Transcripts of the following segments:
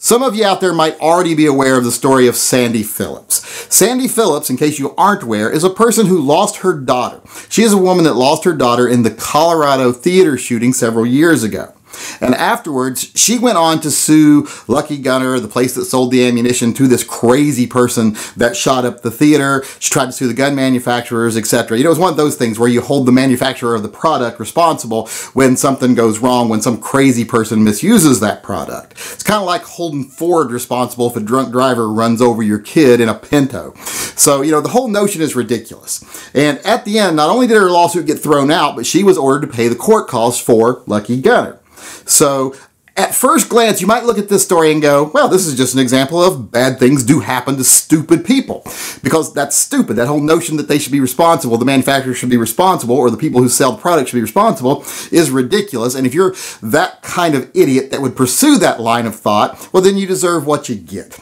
Some of you out there might already be aware of the story of Sandy Phillips. Sandy Phillips, in case you aren't aware, is a person who lost her daughter. She is a woman that lost her daughter in the Colorado theater shooting several years ago. And afterwards, she went on to sue Lucky Gunner, the place that sold the ammunition to this crazy person that shot up the theater. She tried to sue the gun manufacturers, etc. You know, it's one of those things where you hold the manufacturer of the product responsible when something goes wrong, when some crazy person misuses that product. It's kind of like holding Ford responsible if a drunk driver runs over your kid in a Pinto. So, you know, the whole notion is ridiculous. And at the end, not only did her lawsuit get thrown out, but she was ordered to pay the court costs for Lucky Gunner. So at first glance, you might look at this story and go, well, this is just an example of bad things do happen to stupid people. Because that's stupid. That whole notion that they should be responsible, the manufacturer should be responsible, or the people who sell the product should be responsible is ridiculous. And if you're that kind of idiot that would pursue that line of thought, well, then you deserve what you get.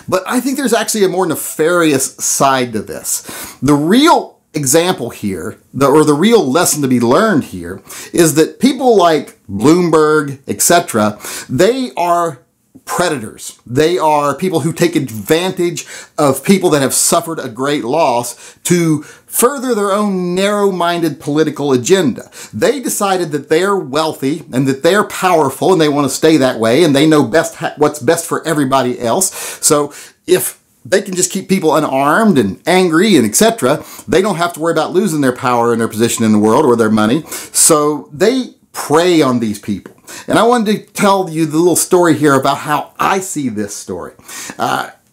But I think there's actually a more nefarious side to this. The real example here, or the real lesson to be learned here, is that people like Bloomberg, etc., they are predators. They are people who take advantage of people that have suffered a great loss to further their own narrow-minded political agenda. They decided that they're wealthy and that they're powerful and they want to stay that way and they know best what's best for everybody else. So if they can just keep people unarmed and angry and etc., they don't have to worry about losing their power and their position in the world or their money. So they prey on these people. And I wanted to tell you the little story here about how I see this story.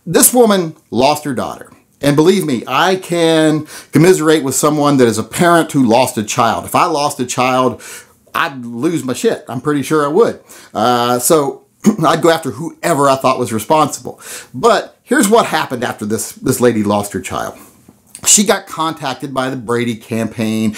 This woman lost her daughter. And believe me, I can commiserate with someone that is a parent who lost a child. If I lost a child, I'd lose my shit. I'm pretty sure I would. So I'd go after whoever I thought was responsible. But here's what happened after this lady lost her child. She got contacted by the Brady campaign,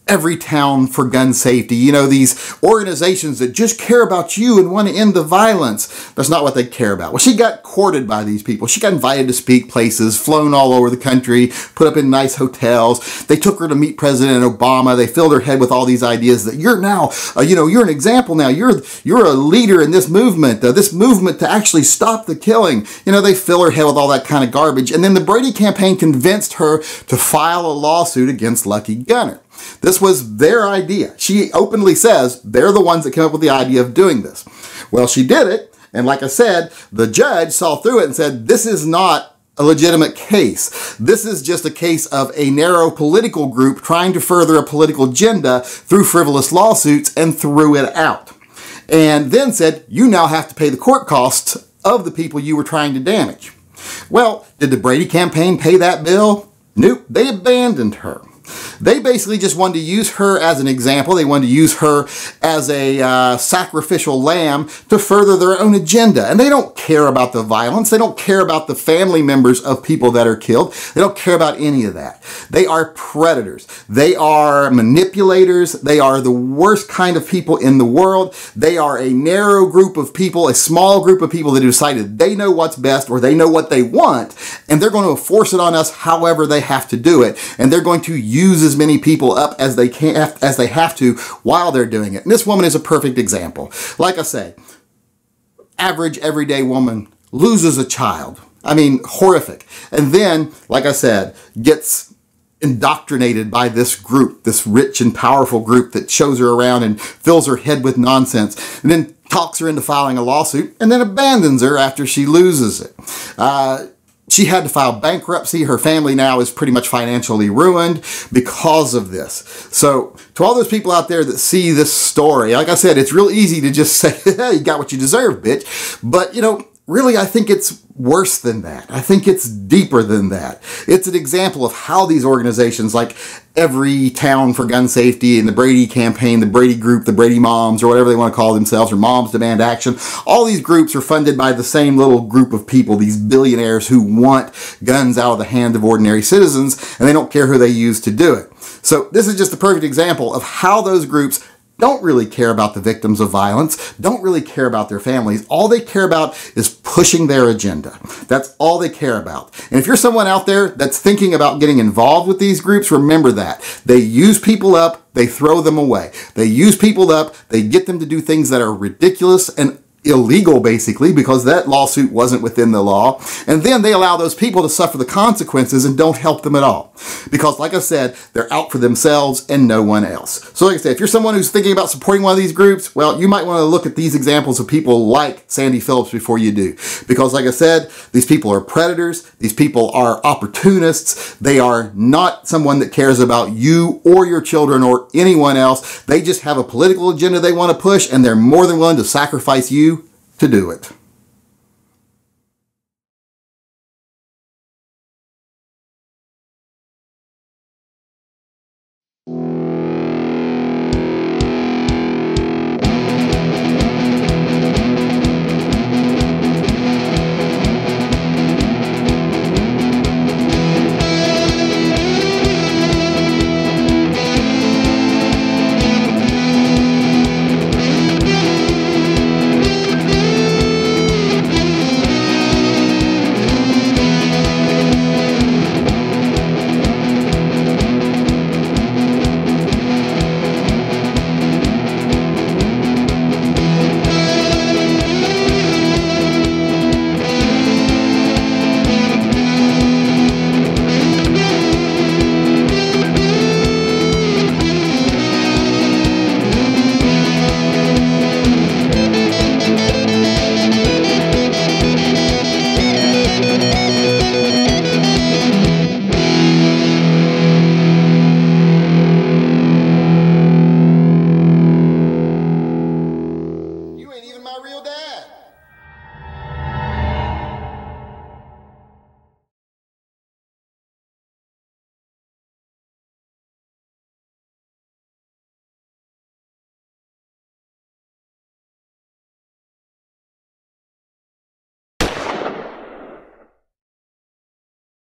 Everytown for gun safety, you know, these organizations that just care about you and want to end the violence. That's not what they care about. Well, she got courted by these people. She got invited to speak places, flown all over the country, put up in nice hotels. They took her to meet President Obama. They filled her head with all these ideas that you're now, you're an example now. You're a leader in this movement to actually stop the killing. You know, they fill her head with all that kind of garbage. And then the Brady campaign convinced her to file a lawsuit against Lucky Gunner. This was their idea. She openly says they're the ones that came up with the idea of doing this. Well, she did it. And like I said, the judge saw through it and said, this is not a legitimate case. This is just a case of a narrow political group trying to further a political agenda through frivolous lawsuits, and threw it out. And then said, you now have to pay the court costs of the people you were trying to damage. Well, did the Brady campaign pay that bill? Nope, they abandoned her. They basically just wanted to use her as an example. They wanted to use her as a sacrificial lamb to further their own agenda. And they don't care about the violence. They don't care about the family members of people that are killed. They don't care about any of that. They are predators. They are manipulators. They are the worst kind of people in the world. They are a narrow group of people, a small group of people that have decided they know what's best, or they know what they want, and they're going to force it on us however they have to do it. And they're going to use as many people up as they have to while they're doing it. And this woman is a perfect example. Like I say, average everyday woman loses a child. I mean, horrific. And then, like I said, gets indoctrinated by this group, this rich and powerful group that shows her around and fills her head with nonsense, and then talks her into filing a lawsuit, and then abandons her after she loses it. She had to file bankruptcy. Her family now is pretty much financially ruined because of this. So to all those people out there that see this story, like I said, it's real easy to just say, hey, you got what you deserve, bitch. But, you know, really, I think it's worse than that. I think it's deeper than that. It's an example of how these organizations like Everytown for gun safety and the Brady campaign, the Brady group, the Brady moms, or whatever they want to call themselves, or Moms Demand Action, all these groups are funded by the same little group of people, these billionaires who want guns out of the hand of ordinary citizens, and they don't care who they use to do it. So this is just a perfect example of how those groups don't really care about the victims of violence, don't really care about their families. All they care about is pushing their agenda. That's all they care about. And if you're someone out there that's thinking about getting involved with these groups, remember that. They use people up, they throw them away. They use people up, they get them to do things that are ridiculous and illegal, basically, because that lawsuit wasn't within the law. And then they allow those people to suffer the consequences and don't help them at all. Because, like I said, they're out for themselves and no one else. So like I said, if you're someone who's thinking about supporting one of these groups, well, you might want to look at these examples of people like Sandy Phillips before you do. Because, like I said, these people are predators. These people are opportunists. They are not someone that cares about you or your children or anyone else. They just have a political agenda they want to push, and they're more than willing to sacrifice you to do it.